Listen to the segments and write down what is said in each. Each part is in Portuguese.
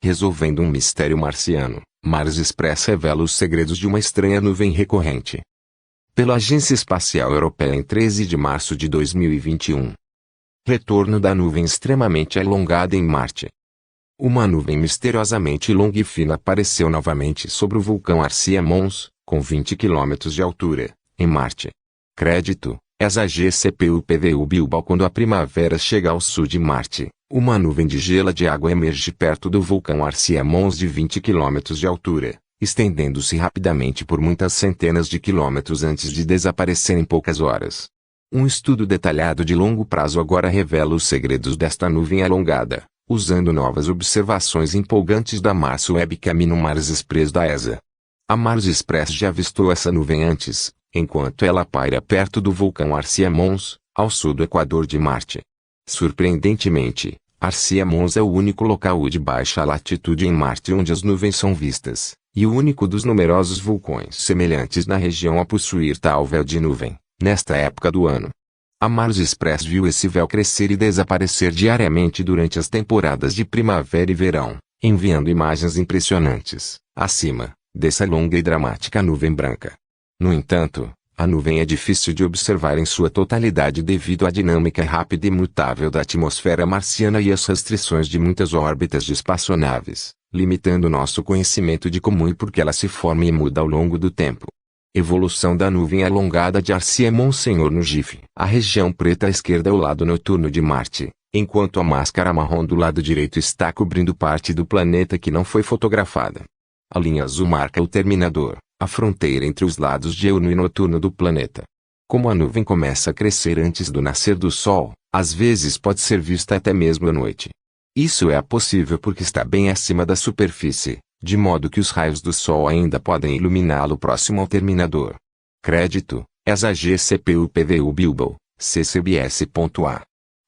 Resolvendo um mistério marciano, Mars Express revela os segredos de uma estranha nuvem recorrente. Pela Agência Espacial Europeia em 13 de março de 2021. Retorno da nuvem extremamente alongada em Marte. Uma nuvem misteriosamente longa e fina apareceu novamente sobre o vulcão Arsia Mons, com 20 km de altura, em Marte. Crédito: ESA GCPUPVU Bilbao. Quando a primavera chega ao sul de Marte, uma nuvem de gelo de água emerge perto do vulcão Arsia Mons de 20 km de altura, estendendo-se rapidamente por muitas centenas de quilômetros antes de desaparecer em poucas horas. Um estudo detalhado de longo prazo agora revela os segredos desta nuvem alongada, usando novas observações empolgantes da Mars Webcam no Mars Express da ESA. A Mars Express já avistou essa nuvem antes, enquanto ela paira perto do vulcão Arsia Mons, ao sul do equador de Marte. Surpreendentemente, Arsia Mons é o único local de baixa latitude em Marte onde as nuvens são vistas, e o único dos numerosos vulcões semelhantes na região a possuir tal véu de nuvem, nesta época do ano. A Mars Express viu esse véu crescer e desaparecer diariamente durante as temporadas de primavera e verão, enviando imagens impressionantes, acima, dessa longa e dramática nuvem branca. No entanto, a nuvem é difícil de observar em sua totalidade devido à dinâmica rápida e mutável da atmosfera marciana e às restrições de muitas órbitas de espaçonaves, limitando nosso conhecimento de como e por que ela se forma e muda ao longo do tempo. Evolução da nuvem alongada de Arsia Monsenhor no GIF. A região preta à esquerda é o lado noturno de Marte, enquanto a máscara marrom do lado direito está cobrindo parte do planeta que não foi fotografada. A linha azul marca o terminador, a fronteira entre os lados diurno e noturno do planeta. Como a nuvem começa a crescer antes do nascer do Sol, às vezes pode ser vista até mesmo à noite. Isso é possível porque está bem acima da superfície, de modo que os raios do Sol ainda podem iluminá-lo próximo ao terminador. Crédito: ESA GCPUPVU Bilbao, CCBS.A.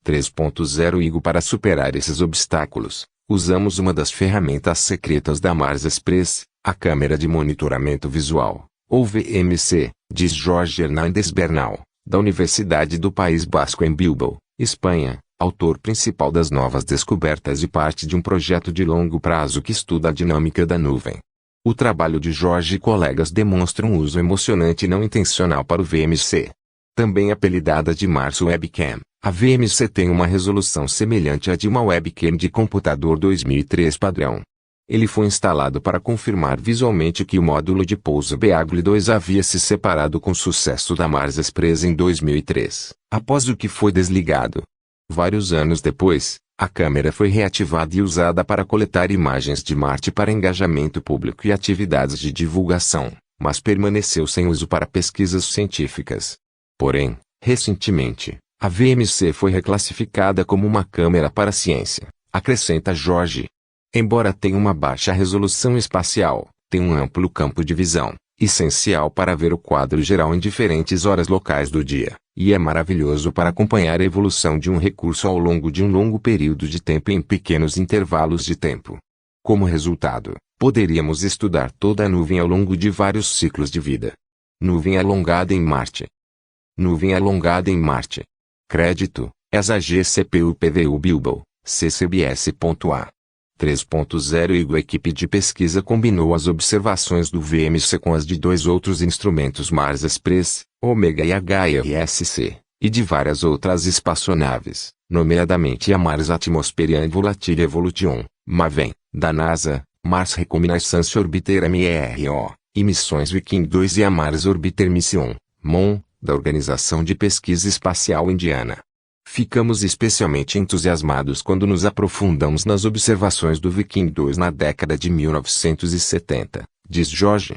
3.0 IGO. Para superar esses obstáculos, usamos uma das ferramentas secretas da Mars Express, a câmera de monitoramento visual, ou VMC, diz Jorge Hernández Bernal, da Universidade do País Basco em Bilbao, Espanha, autor principal das novas descobertas e parte de um projeto de longo prazo que estuda a dinâmica da nuvem. O trabalho de Jorge e colegas demonstra um uso emocionante e não intencional para o VMC. Também apelidada de Mars Webcam, a VMC tem uma resolução semelhante à de uma webcam de computador 2003 padrão. Ele foi instalado para confirmar visualmente que o módulo de pouso Beagle 2 havia se separado com sucesso da Mars Express em 2003, após o que foi desligado. Vários anos depois, a câmera foi reativada e usada para coletar imagens de Marte para engajamento público e atividades de divulgação, mas permaneceu sem uso para pesquisas científicas. Porém, recentemente, a VMC foi reclassificada como uma câmera para a ciência, acrescenta Jorge. Embora tenha uma baixa resolução espacial, tem um amplo campo de visão, essencial para ver o quadro geral em diferentes horas locais do dia, e é maravilhoso para acompanhar a evolução de um recurso ao longo de um longo período de tempo em pequenos intervalos de tempo. Como resultado, poderíamos estudar toda a nuvem ao longo de vários ciclos de vida. Nuvem alongada em Marte. Nuvem alongada em Marte. Crédito: ESA GCPUPVU Bilbao, CCBS.A. 3.0 IGO. A equipe de pesquisa combinou as observações do VMC com as de dois outros instrumentos Mars Express, Omega e HRSC, e de várias outras espaçonaves, nomeadamente a Mars Atmospherian Volatile Evolution, MAVEN, da NASA, Mars Reconnaissance Orbiter MERO, e missões Viking 2 e a Mars Orbiter Mission, MON, da Organização de Pesquisa Espacial Indiana. Ficamos especialmente entusiasmados quando nos aprofundamos nas observações do Viking 2 na década de 1970, diz Jorge.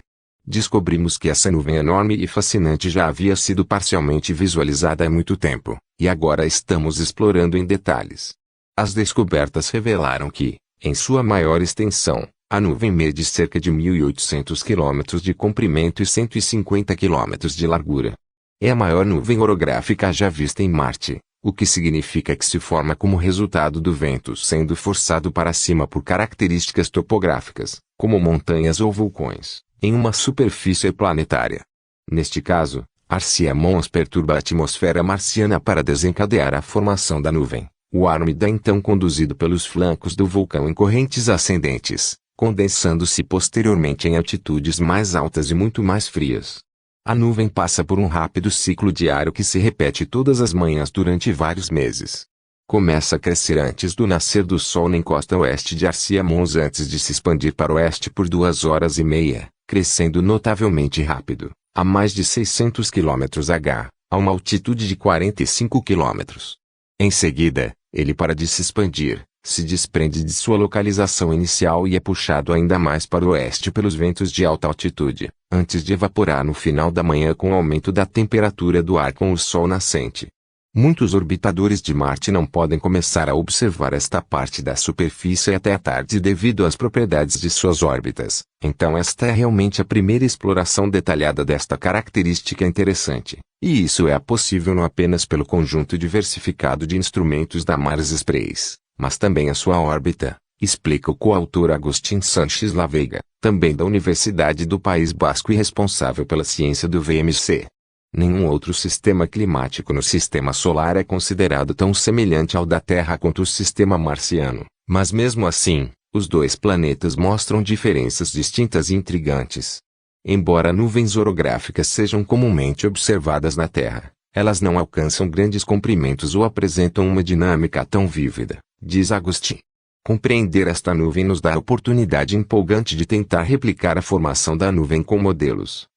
Descobrimos que essa nuvem enorme e fascinante já havia sido parcialmente visualizada há muito tempo, e agora estamos explorando em detalhes. As descobertas revelaram que, em sua maior extensão, a nuvem mede cerca de 1.800 km de comprimento e 150 km de largura. É a maior nuvem orográfica já vista em Marte, o que significa que se forma como resultado do vento sendo forçado para cima por características topográficas, como montanhas ou vulcões, em uma superfície planetária. Neste caso, Arsia Mons perturba a atmosfera marciana para desencadear a formação da nuvem, O ar úmido é então conduzido pelos flancos do vulcão em correntes ascendentes, condensando-se posteriormente em altitudes mais altas e muito mais frias. A nuvem passa por um rápido ciclo diário que se repete todas as manhãs durante vários meses. Começa a crescer antes do nascer do sol na encosta oeste de Arcia Mons antes de se expandir para o oeste por 2 horas e meia, crescendo notavelmente rápido, a mais de 600 km/h, a uma altitude de 45 km. Em seguida, ele para de se expandir, se desprende de sua localização inicial e é puxado ainda mais para o oeste pelos ventos de alta altitude, antes de evaporar no final da manhã com o aumento da temperatura do ar com o sol nascente. Muitos orbitadores de Marte não podem começar a observar esta parte da superfície até a tarde devido às propriedades de suas órbitas, então esta é realmente a primeira exploração detalhada desta característica interessante, e isso é possível não apenas pelo conjunto diversificado de instrumentos da Mars Express, mas também a sua órbita, explica o coautor Agustín Sanches La Veiga, também da Universidade do País Basco e responsável pela ciência do VMC. Nenhum outro sistema climático no sistema solar é considerado tão semelhante ao da Terra quanto o sistema marciano, mas mesmo assim, os dois planetas mostram diferenças distintas e intrigantes. Embora nuvens orográficas sejam comumente observadas na Terra, elas não alcançam grandes comprimentos ou apresentam uma dinâmica tão vívida, diz Agustín. Compreender esta nuvem nos dá a oportunidade empolgante de tentar replicar a formação da nuvem com modelos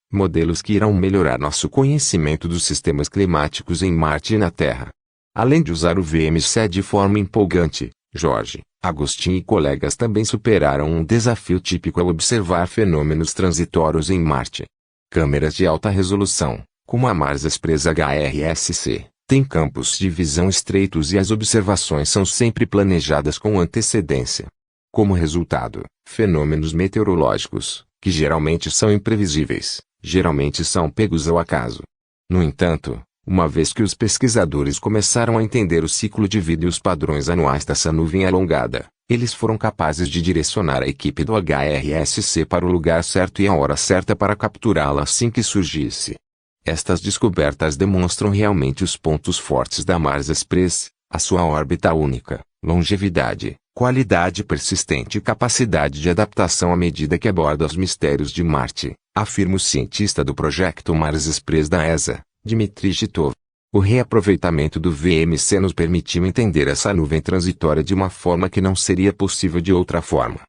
que irão melhorar nosso conhecimento dos sistemas climáticos em Marte e na Terra. Além de usar o VMC de forma empolgante, Jorge, Agustín e colegas também superaram um desafio típico ao observar fenômenos transitórios em Marte. Câmeras de alta resolução, como a Mars Express HRSC, têm campos de visão estreitos e as observações são sempre planejadas com antecedência. Como resultado, fenômenos meteorológicos, que geralmente são imprevisíveis, geralmente são pegos ao acaso. No entanto, uma vez que os pesquisadores começaram a entender o ciclo de vida e os padrões anuais dessa nuvem alongada, eles foram capazes de direcionar a equipe do HRSC para o lugar certo e a hora certa para capturá-la assim que surgisse. Estas descobertas demonstram realmente os pontos fortes da Mars Express, a sua órbita única, longevidade, qualidade persistente e capacidade de adaptação à medida que aborda os mistérios de Marte, afirma o cientista do projeto Mars Express da ESA, Dmitry Titov. O reaproveitamento do VMC nos permitiu entender essa nuvem transitória de uma forma que não seria possível de outra forma.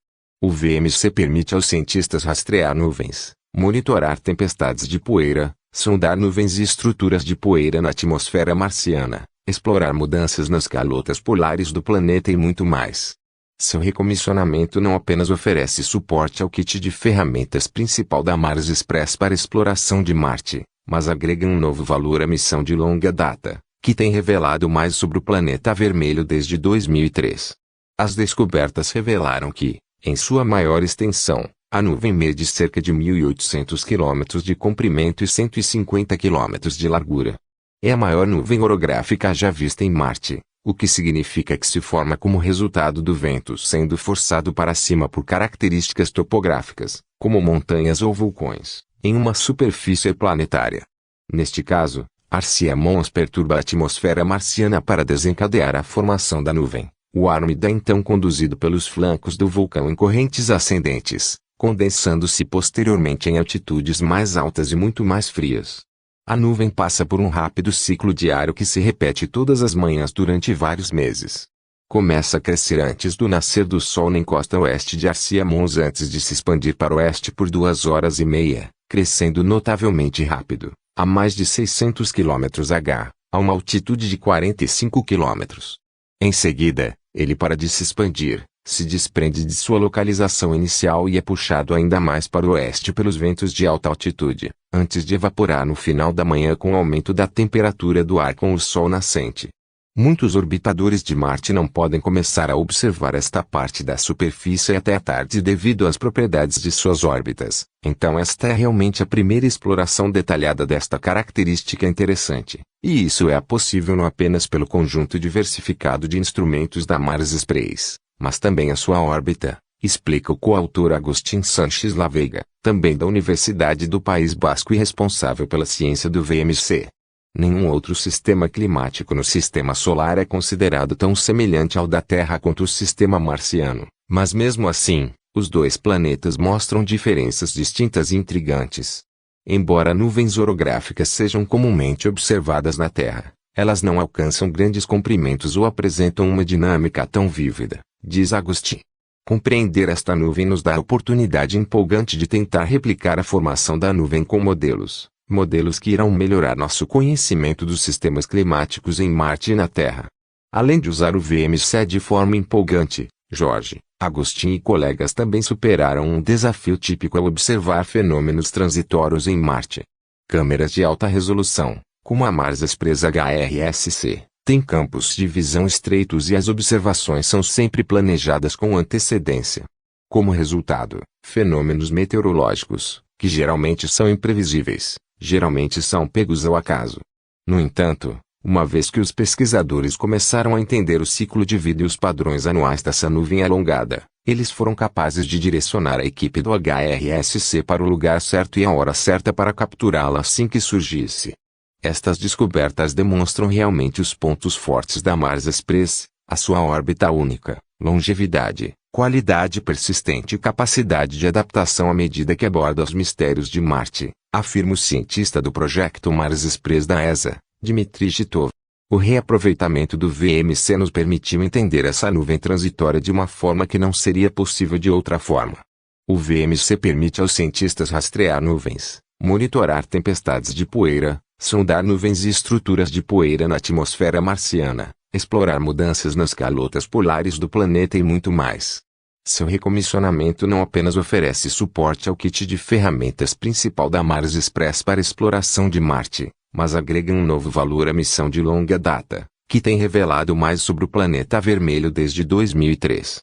O VMC permite aos cientistas rastrear nuvens, monitorar tempestades de poeira, sondar nuvens e estruturas de poeira na atmosfera marciana, explorar mudanças nas calotas polares do planeta e muito mais. Seu recomissionamento não apenas oferece suporte ao kit de ferramentas principal da Mars Express para exploração de Marte, mas agrega um novo valor à missão de longa data, que tem revelado mais sobre o planeta vermelho desde 2003. As descobertas revelaram que, em sua maior extensão, a nuvem mede cerca de 1.800 km de comprimento e 150 km de largura. É a maior nuvem orográfica já vista em Marte, o que significa que se forma como resultado do vento sendo forçado para cima por características topográficas, como montanhas ou vulcões, em uma superfície planetária. Neste caso, Arcia Mons perturba a atmosfera marciana para desencadear a formação da nuvem. O ar úmido é então conduzido pelos flancos do vulcão em correntes ascendentes, condensando-se posteriormente em altitudes mais altas e muito mais frias. A nuvem passa por um rápido ciclo diário que se repete todas as manhãs durante vários meses. Começa a crescer antes do nascer do sol na encosta oeste de Arcia Mons antes de se expandir para o oeste por 2 horas e meia, crescendo notavelmente rápido, a mais de 600 km/h, a uma altitude de 45 km. Em seguida, ele para de se expandir, se desprende de sua localização inicial e é puxado ainda mais para o oeste pelos ventos de alta altitude, antes de evaporar no final da manhã com o aumento da temperatura do ar com o sol nascente. Muitos orbitadores de Marte não podem começar a observar esta parte da superfície até a tarde devido às propriedades de suas órbitas, então esta é realmente a primeira exploração detalhada desta característica interessante, e isso é possível não apenas pelo conjunto diversificado de instrumentos da Mars Express, mas também a sua órbita, explica o coautor Agustín Sanches La Veiga, também da Universidade do País Basco e responsável pela ciência do VMC. Nenhum outro sistema climático no sistema solar é considerado tão semelhante ao da Terra quanto o sistema marciano, mas mesmo assim, os dois planetas mostram diferenças distintas e intrigantes. Embora nuvens orográficas sejam comumente observadas na Terra, elas não alcançam grandes comprimentos ou apresentam uma dinâmica tão vívida, diz Agustin. Compreender esta nuvem nos dá a oportunidade empolgante de tentar replicar a formação da nuvem com modelos que irão melhorar nosso conhecimento dos sistemas climáticos em Marte e na Terra. Além de usar o VMC de forma empolgante, Jorge, Agustin e colegas também superaram um desafio típico ao observar fenômenos transitórios em Marte. Câmeras de alta resolução, como a Mars Express HRSC, têm campos de visão estreitos e as observações são sempre planejadas com antecedência. Como resultado, fenômenos meteorológicos, que geralmente são imprevisíveis, geralmente são pegos ao acaso. No entanto, uma vez que os pesquisadores começaram a entender o ciclo de vida e os padrões anuais dessa nuvem alongada, eles foram capazes de direcionar a equipe do HRSC para o lugar certo e a hora certa para capturá-la assim que surgisse. Estas descobertas demonstram realmente os pontos fortes da Mars Express, a sua órbita única, longevidade, qualidade persistente e capacidade de adaptação à medida que aborda os mistérios de Marte, afirma o cientista do projeto Mars Express da ESA, Dmitry Titov. O reaproveitamento do VMC nos permitiu entender essa nuvem transitória de uma forma que não seria possível de outra forma. O VMC permite aos cientistas rastrear nuvens, monitorar tempestades de poeira, sondar nuvens e estruturas de poeira na atmosfera marciana, explorar mudanças nas calotas polares do planeta e muito mais. Seu recomissionamento não apenas oferece suporte ao kit de ferramentas principal da Mars Express para exploração de Marte, mas agrega um novo valor à missão de longa data, que tem revelado mais sobre o planeta vermelho desde 2003.